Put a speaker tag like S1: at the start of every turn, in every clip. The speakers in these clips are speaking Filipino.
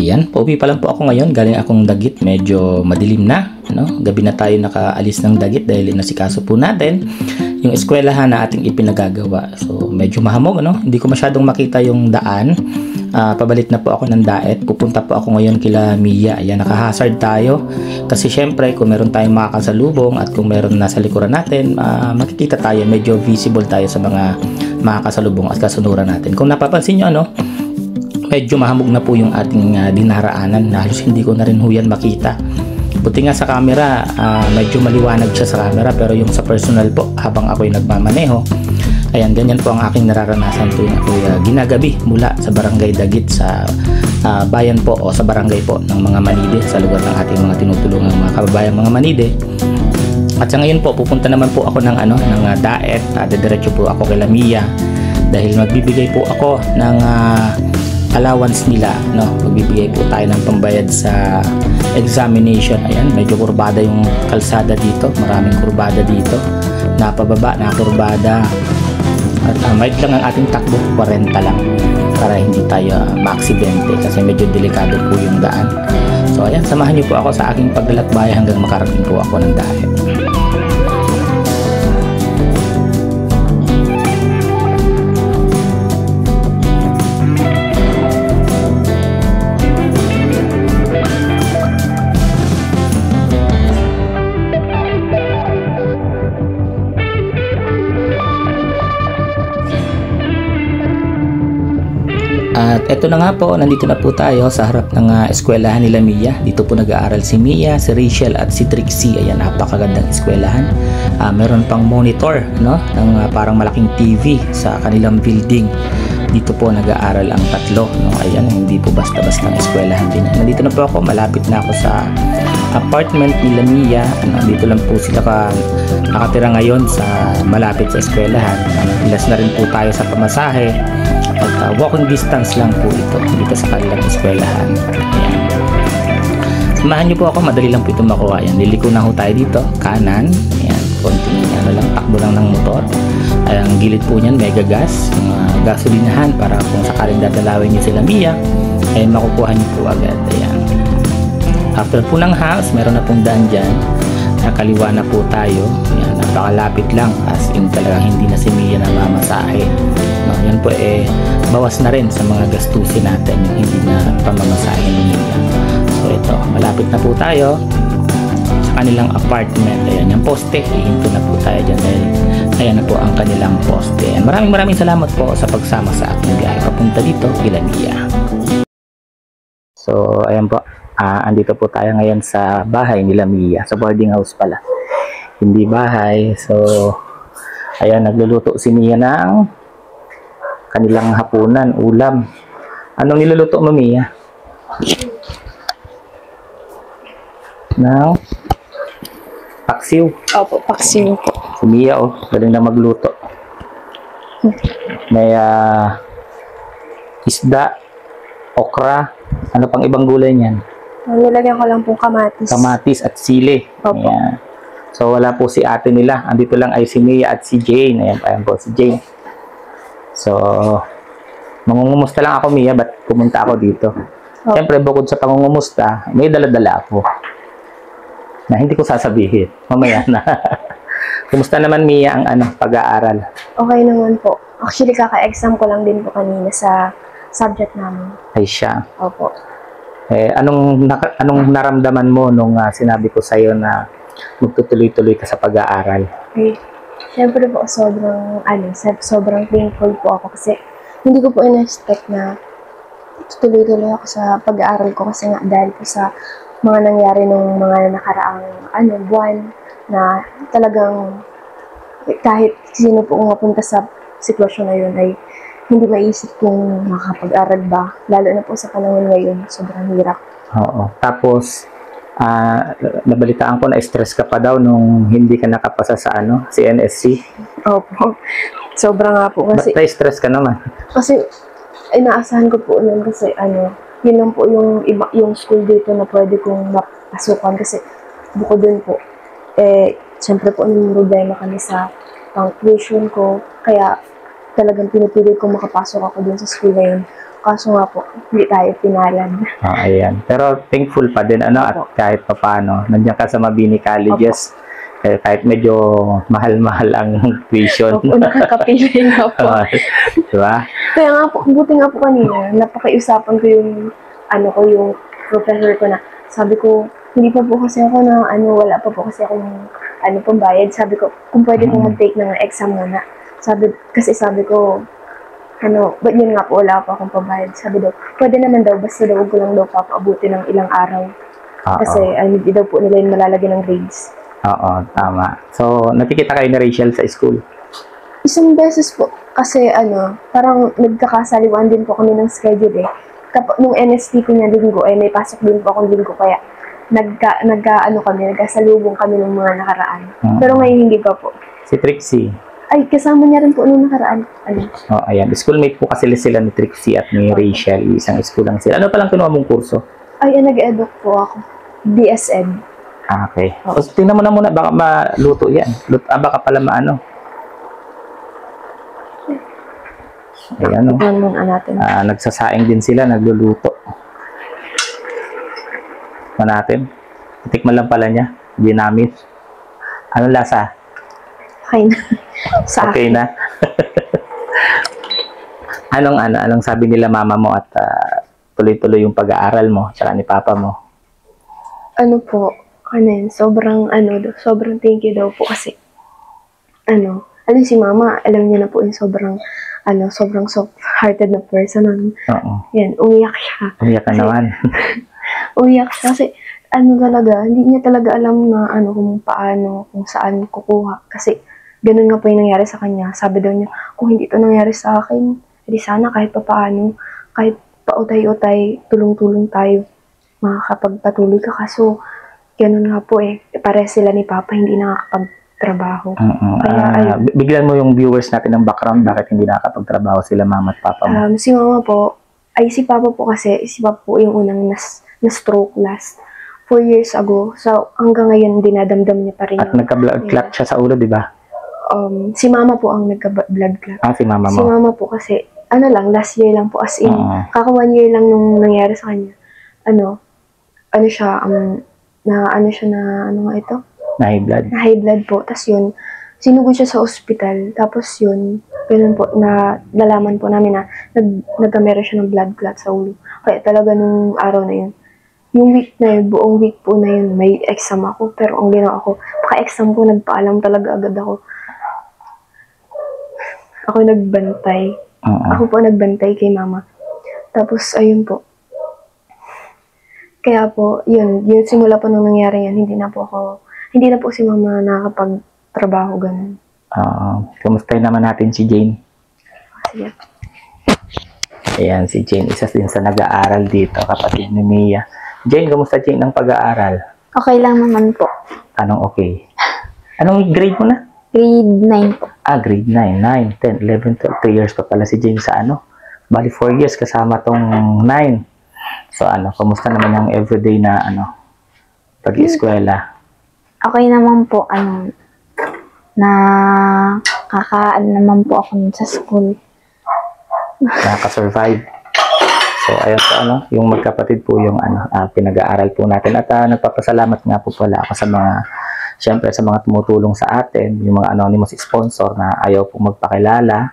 S1: Ayan, pauwi pa lang po ako ngayon. Galing akong Dagit. Medyo madilim na. No? Gabi na tayo nakaalis ng Dagit dahil nasikaso po natin yung eskwelahan na ating ipinagagawa. So, medyo mahamog. No? Hindi ko masyadong makita yung daan. Pabalit na po ako ng Daet. Pupunta po ako ngayon kila Mia. Ayan, nakahazard tayo. Kasi syempre, kung meron tayong makakasalubong at kung meron nasa likuran natin, makikita tayo. Medyo visible tayo sa mga makakasalubong at kasunuran natin. Kung napapansin nyo, ano, medyo mahamog na po yung ating dinaraanan na halos hindi ko na rin huyan makita. Buti nga sa camera, medyo maliwanag siya sa camera, pero yung sa personal po, habang ako'y nagmamaneho, ayan, ganyan po ang aking nararanasan tuwing ako'y ginagabi mula sa Barangay Dagit sa bayan po o sa barangay po ng mga Manide, sa lugar ng ating mga tinutulungan mga kababayang mga Manide. At sa ngayon po, pupunta naman po ako ng Daet. Diretso po ako kay Mia dahil magbibigay po ako ng allowance nila, no? Magbibigay po tayo ng pambayad sa examination. Ayan, medyo kurbada yung kalsada dito, maraming kurbada dito, napababa, nakurbada. At might lang ang ating takbo, 40 lang para hindi tayo maaksidente kasi medyo delikado po yung daan. So ayan, samahan niyo po ako sa aking paglalakbay hanggang makarating po ako ng Daet. At eto na nga po, nandito na po tayo sa harap ng eskwelahan nila Mia. Dito po nag-aaral si Mia, si Rachel at si Trixie. Ayan, napakagandang eskwelahan. Meron pang monitor, no, ng parang malaking TV sa kanilang building. Dito po nag-aaral ang tatlo, no. Ayan, hindi po basta-basta ng eskwelahan din. Nandito na po ako, malapit na ako sa apartment nila Mia. Dito lang po sila nakatira ngayon sa malapit sa eskwelahan. Ilas na rin po tayo sa pamasahe. At walking distance lang po ito dito sa kanilang eskwelahan. Ayan. Samahan niyo po ako, madali lang po ito makuha. Ayan, liliko na ho tayo dito, kanan. Ayan, konting takbo lang ng motor. Ang gilid po niyan may gagas, gasolinahan para kung sakaling dadalawin niyo sila Mia, ay makukuha niyo po agad. Ayan. After po ng house, meron na pong daan dyan. Kaliwa na po tayo. Ayan, napakalapit lang, as in talagang hindi na si Mia na mamasahe. No, yan po bawas na rin sa mga gastusin natin yung hindi na pamamasahe ni Mia. So ito, malapit na po tayo sa kanilang apartment. Ayan, yung poste, ihinto na po tayo dyan dahil ayan na po ang kanilang poste. And maraming salamat po sa pagsama sa aking biyahe papunta dito kila Mia. So ayan po, andito po tayo ngayon sa bahay nila Mia, sa boarding house pala, hindi bahay. So ayan, nagluluto si Mia ng kanilang hapunan, ulam. Anong niluluto mo, Mia? Now, paksiw.
S2: Opo, paksiw po.
S1: Si Mia, galing na magluto. May isda, okra, ano pang ibang gulay niyan?
S2: Nilagyan ko lang po kamatis.
S1: Kamatis at sili.
S2: Opo.
S1: Ayan. So, wala po si ate nila. Andito lang ay si Mia at si Jane. Ayan po si Jane. So, mangungumusta lang ako, Mia, ba't pumunta ako dito?
S2: Oh.
S1: Siyempre, bukod sa pangungumusta, may dala-dala ako na hindi ko sasabihin. Mamaya na. Kumusta naman, Mia, ang pag-aaral?
S2: Okay naman po. Actually, kaka-exam ko lang din po kanina sa subject namin.
S1: Ay siya.
S2: Opo.
S1: Anong naramdaman mo nung sinabi ko sa'yo na magtutuloy-tuloy ka sa pag-aaral?
S2: Okay. Siyempre po, sobrang thankful po ako kasi hindi ko po in-expect na tuloy-tuloy ako sa pag-aaral ko kasi nga dahil po sa mga nangyari nung mga nakaraang buwan na talagang kahit sino po mapunta sa sitwasyon na yun ay hindi maisip kung makapag-aral ba. Lalo na po sa panahon ngayon, sobrang hirap.
S1: Oo. Tapos, nabalitaan ko na stress ka pa daw nung hindi ka nakapasa sa CNSC.
S2: Opo. Sobra nga po kasi.
S1: Ba't na-stress ka naman?
S2: Kasi inaasahan ko po nun kasi yun lang po yung school dito na pwede kong mapasukan kasi bukod dun po siyempre po may problema kami sa pang tuition ko kaya talagang pinipili ko makapasok ako dun sa school na yun Kaso nga po, hindi tayo pinalad.
S1: Ayan. Pero thankful pa din, ano, at kahit papaano, nandiyan ka sa Mabini Colleges. Kahit medyo mahal-mahal ang tuition.
S2: Opo, nakakapili nga po.
S1: Diba?
S2: Kaya nga po, buti nga po kanina, napakiusapan ko yung, yung professor ko na, sabi ko, hindi pa po kasi ako na, wala pa po kasi akong, pambayad. Sabi ko, kung pwede po mag-take ng exam muna. Sabi ko, ba't yun nga po, wala pa akong pambayad. Sabi daw, pwede naman daw, basta daw ko lang daw papaabuti ng ilang araw. Kasi, hindi daw po nila yung malalagyan ng grades.
S1: Oo, tama. So, nakikita kayo ni Rachel sa school?
S2: Isang beses po, kasi parang nagkakasaliwan din po kami ng schedule eh. Nung NST ko niya linggo, may pasok din po akong linggo, kaya nagkasalubong kami ng mga nakaraan. Pero ngayon hindi pa po.
S1: Si Trixie?
S2: Ay, kasama niya rin po nung nakaraan.
S1: Ayan. Schoolmate po kasi sila ni Trixie at ni Rachel. Isang school lang sila. Ano palang kinuha mong kurso?
S2: Ay, nag-edoc po ako. DSN.
S1: Okay. So, tingnan mo na muna, baka maluto yan. Baka pala maano. Ayan, no?
S2: Tignan muna natin.
S1: Nagsasaing din sila, nagluluto. Natin. Tikman lang pala niya. Hindi namin. Anong lasa?
S2: Okay na. Sa
S1: okay
S2: akin.
S1: na. Anong sabi nila mama mo at tuloy-tuloy yung pag-aaral mo tsaka ni papa mo?
S2: Sobrang thank you daw po kasi si mama, alam niya na po yung sobrang soft-hearted na person.
S1: Oo.
S2: Yan, umiyak siya.
S1: Umiyak ka naman.
S2: Umiyak siya kasi talaga, hindi niya talaga alam na kung paano, kung saan kukuha. Kasi ganun nga po yung nangyari sa kanya. Sabi daw niya, kung hindi ito nangyari sa akin, hindi sana kahit papaano, kahit pautay-utay, tulong-tulong tayo, makakapagpatuloy ka. Kaso, ganun nga po pare sila ni Papa, hindi nakakapagtrabaho. Kaya,
S1: bigyan mo yung viewers natin ng background, bakit hindi nakakapagtrabaho sila mama at papa mo?
S2: Si mama po, si Papa po kasi, si Papa po yung unang na-stroke last 4 years ago. So, hanggang ngayon, dinadamdam niya pa rin.
S1: At nagka-blood clot siya sa ulo, di ba?
S2: Si mama po ang nagka-blood clot.
S1: Si mama mo?
S2: Si mama po kasi, last year lang po, as in, kaka 1 year lang nung nangyari sa kanya. Na high blood po. Tapos yun, sinugod siya sa ospital. Tapos yun, ganun po, nalaman po namin na nagkamera siya ng blood clot sa ulo. Kaya talaga nung araw na yun, yung week na yun, buong week po na yun, may exam ako. Pero ang ginawa ko, paka-exam ko, nagpaalam talaga agad ako. Ako nagbantay. Ako po nagbantay kay mama. Tapos, ayun po. Kaya po, yun simula po nung nangyari yan, hindi na po si mama nakakapagtrabaho ganun.
S1: Kumustahin naman natin si Jane?
S2: Sige.
S1: Ayan, si Jane, isa din sa nag-aaral dito, kapatid ni Mia. Jane, kumusta Jane ang pag-aaral?
S3: Okay lang naman po.
S1: Anong okay? Anong grade mo na?
S3: Grade 9 po.
S1: Grade 9, 9, 10, 11, 12, 3 years pa pala si Jane sa Bali 4 years kasama tong 9. So kumusta naman ang everyday na pag-eskwela?
S3: Okay naman po, naman po ako sa school.
S1: Nakaka-survive. So, ayun po, yung magkapatid po yung pinag-aaral po natin. At nagpapasalamat nga po pala ako sa syempre sa mga tumutulong sa atin, yung mga anonymous sponsor na ayaw po magpakilala,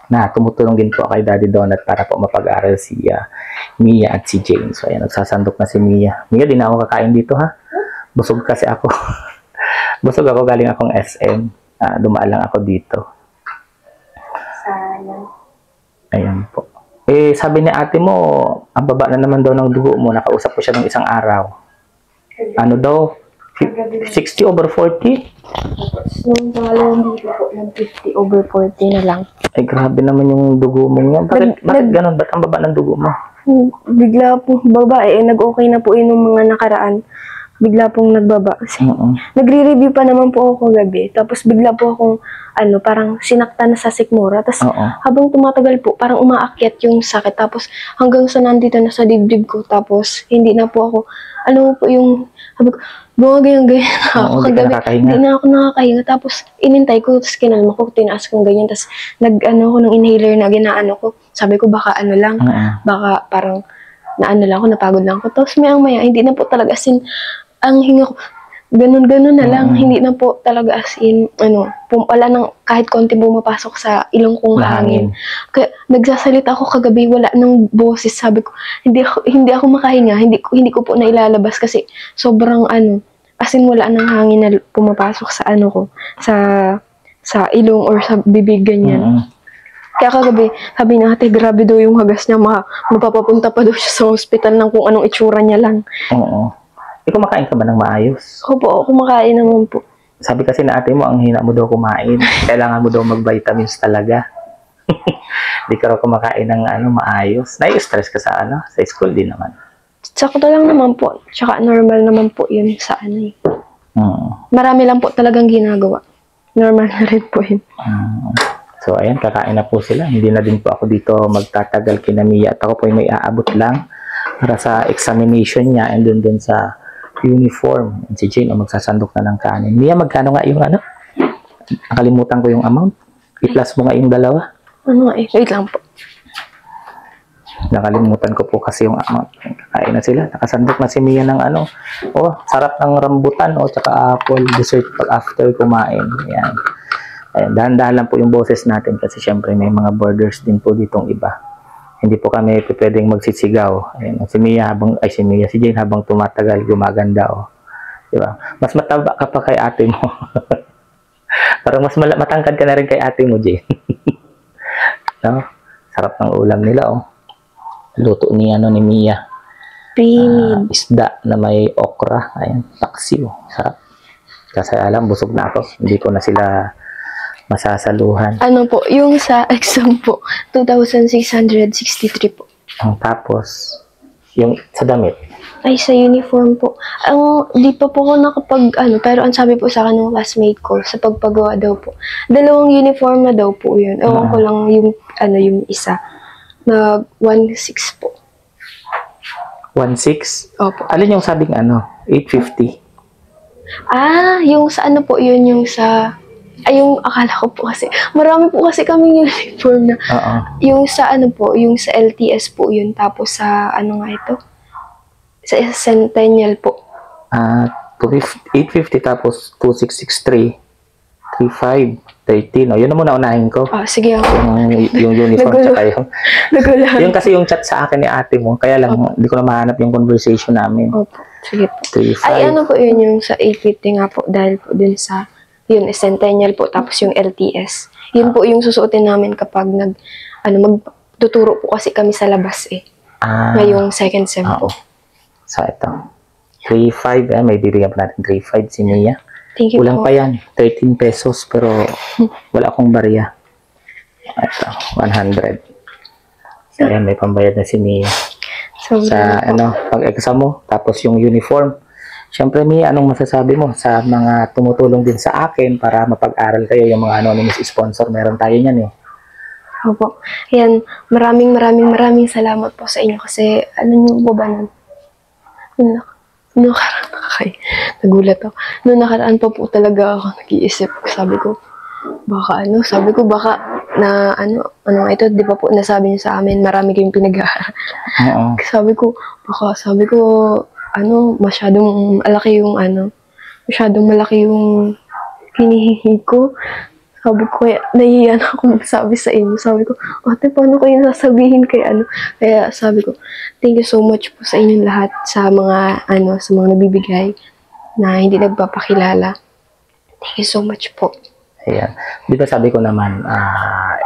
S1: na tumutulong din po kay Daddy Donut para po mapag-aaral si Mia at si Jane. So, ayan, nagsasandok na si Mia. Mia, di na ako kakain dito, ha? Busog kasi ako. Busog ako, galing akong SM. Dumaan lang ako dito.
S2: Sayang.
S1: Ayan po. Sabi ni ate mo, ang baba na naman daw ng dugo mo. Nakausap ko siya ng isang araw. Ano daw? 60/40?
S2: Nung pangalawang dito po, nag 50/40 na lang.
S1: Ay, grabe naman yung dugo mo nga. Bakit ganun? Ba't ang baba ng dugo mo?
S2: Bigla po, nag-okay na po yun ng mga nakaraan. bigla pong nagbaba. Kasi
S1: Oo.
S2: nagre-review pa naman po ako kagabi. Tapos bigla po akong, parang sinaktan na sa sikmura. Tapos
S1: Oo.
S2: habang tumatagal po, parang umaakyat yung sakit. Tapos hanggang sa nandito na sa dibdib ko. Tapos hindi na po ako, po yung, sabi ko, gumagayang-ganyan na ako
S1: Oo, di ka
S2: kagabi.
S1: nakakahinga.
S2: Hindi na ako nakakahinga. Tapos inintay ko, tapos kinalma ko, tinaas kong ganyan. Tapos ko ng inhaler na ginaano ko. Sabi ko, baka lang,
S1: Oo.
S2: baka parang lang ako, napagod lang ako. Tapos maya, hindi na po talaga as in, ang hinga ko, ganun-ganun na lang. Hindi na po talaga as in, wala nang kahit konti bumapasok sa ilong kong hangin. Kaya nagsasalita ako kagabi, wala nang boses. Sabi ko, hindi ako makahinga, hindi ko po nailalabas kasi sobrang as in wala nang hangin na pumapasok sa ko, sa ilong or sa bibig ganyan.
S1: Oo.
S2: Kaya kagabi, sabi ni ate, grabe daw yung hagas niya, mapapapunta pa daw siya sa hospital ng kung anong itsura niya lang.
S1: Oo. Kumakain ka ba ng maayos?
S2: Opo, kumakain naman po.
S1: Sabi kasi na ate mo, ang hina mo daw kumain. Kailangan mo daw mag-vitamins talaga. Di ka raw kumakain ng maayos. Nai-stress ka sa sa school din naman.
S2: Sakto lang naman po. Tsaka normal naman po yun sa Marami lang po talagang ginagawa. Normal na rin po yun.
S1: So, ayan, kakain na po sila. Hindi na din po ako dito magtatagal kina Mia. At ako po yung may aabot lang para sa examination niya and then sa uniform. And si Jane, magsasandok na ng kanin. Mia, magkano nga yung Nakalimutan ko yung amount. I-plus mo nga yung dalawa.
S2: Wait lang po.
S1: Nakalimutan ko po kasi yung amount. Kakain na sila. Nakasandok na si Mia ng sarap ng rambutan tsaka apple dessert pag after kumain. Ayan. Ayan, dahan-dahan lang po yung boses natin kasi syempre may mga borders din po ditong iba. Hindi po kami pwedeng magsisigaw. Ayan, si Jane habang tumatagal, gumaganda Diba? Mas mataba ka pa kay ate mo. Parang mas matangkad ka na rin kay ate mo, Jane. No? Sarap ng ulam nila, Luto ni Mia. Isda na may okra. Ayan, paksiw. Sarap. Kasi alam, busog na ako. Hindi ko na sila masasaluhan.
S2: Yung sa exam po, 2,663 po.
S1: Tapos, yung sa damit.
S2: Ay, sa uniform po. Di pa po ako nakapag, pero ang sabi po sa akin ng classmate ko, sa pagpagawa daw po. 2 uniform na daw po yun. Ewan ko lang yung isa. Na 1,600 po.
S1: 1,600?
S2: Opo.
S1: Alin yung sabing 850?
S2: Yung sa po yun, yung sa... yung akala ko po kasi, marami po kasi kaming uniform na. Yung sa yung sa LTS po yun. Tapos sa nga ito? Sa Centennial po.
S1: 850 tapos 2663. 35, 13. Yun na muna unahin ko.
S2: Sige ako.
S1: Yung uniform tsaka yung...
S2: Nagulan.
S1: Yung kasi yung chat sa akin ni ate mo, kaya lang, hindi ko na mahanap yung conversation namin.
S2: Opo. Sige po.
S1: 35.
S2: Ay, po yun yung sa 850 nga po, dahil po dun sa, yun, Centennial po, tapos yung LTS. Yun po yung susuotin namin kapag magtuturo po kasi kami sa labas ngayong second sem po.
S1: So, ito. 3,500, may bibigyan pa natin 3,500 si Mia.
S2: Thank you
S1: Kulang
S2: po.
S1: pa yan, 13 pesos, pero wala akong barya. Ito, 100. So, ayan, may pambayad na si Mia. Sa, pag-exam mo, tapos yung uniform. Siyempre, Mia, anong masasabi mo sa mga tumutulong din sa akin para mapag-aral kayo, yung mga anonymous sponsor? Meron tayo niyan
S2: Opo. Ayan, maraming salamat po sa inyo kasi, nyo po ba nagulat ako. Noong nakaraan pa po talaga ako nag-iisip. Sabi ko, baka ito, di pa po nasabi niyo sa amin, marami kayong pinag-aaral. Sabi ko, masyadong malaki yung hinihingi ko. Sabi ko, kaya nahihiyan ako magsabi sa inyo. Sabi ko, ate, paano ko yung sasabihin kay Kaya sabi ko, thank you so much po sa inyong lahat sa mga, sa mga nabibigay na hindi nagpapakilala. Thank you so much po.
S1: Ayan. Di ba sabi ko naman,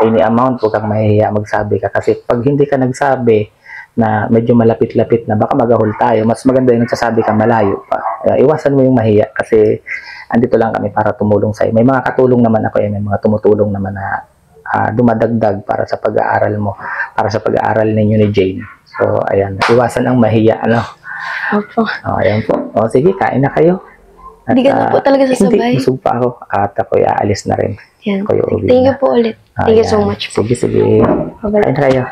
S1: any amount, huwag kang mahihiya magsabi ka. Kasi pag hindi ka nagsabi na medyo malapit-lapit na, baka magahol tayo. Mas maganda yung nagsasabi ka malayo pa. Iwasan mo yung mahiya kasi andito lang kami para tumulong sa'yo. May mga katulong naman ako, may mga tumutulong naman na dumadagdag para sa pag-aaral mo, para sa pag-aaral ninyo ni Jane. So, ayan, iwasan ang mahiya,
S2: Opo.
S1: Ayan po. O sige, kain na kayo. At,
S2: Hindi ka na po talaga sasabay.
S1: Hindi, busog pa ako. At ako'y aalis na rin.
S2: Yan.
S1: Ako'y uuwi
S2: Thank you
S1: na.
S2: po ulit. Thank you so
S1: Ayan.
S2: much po.
S1: Sige, sige.
S2: Bye-bye.
S1: Kain na kayo.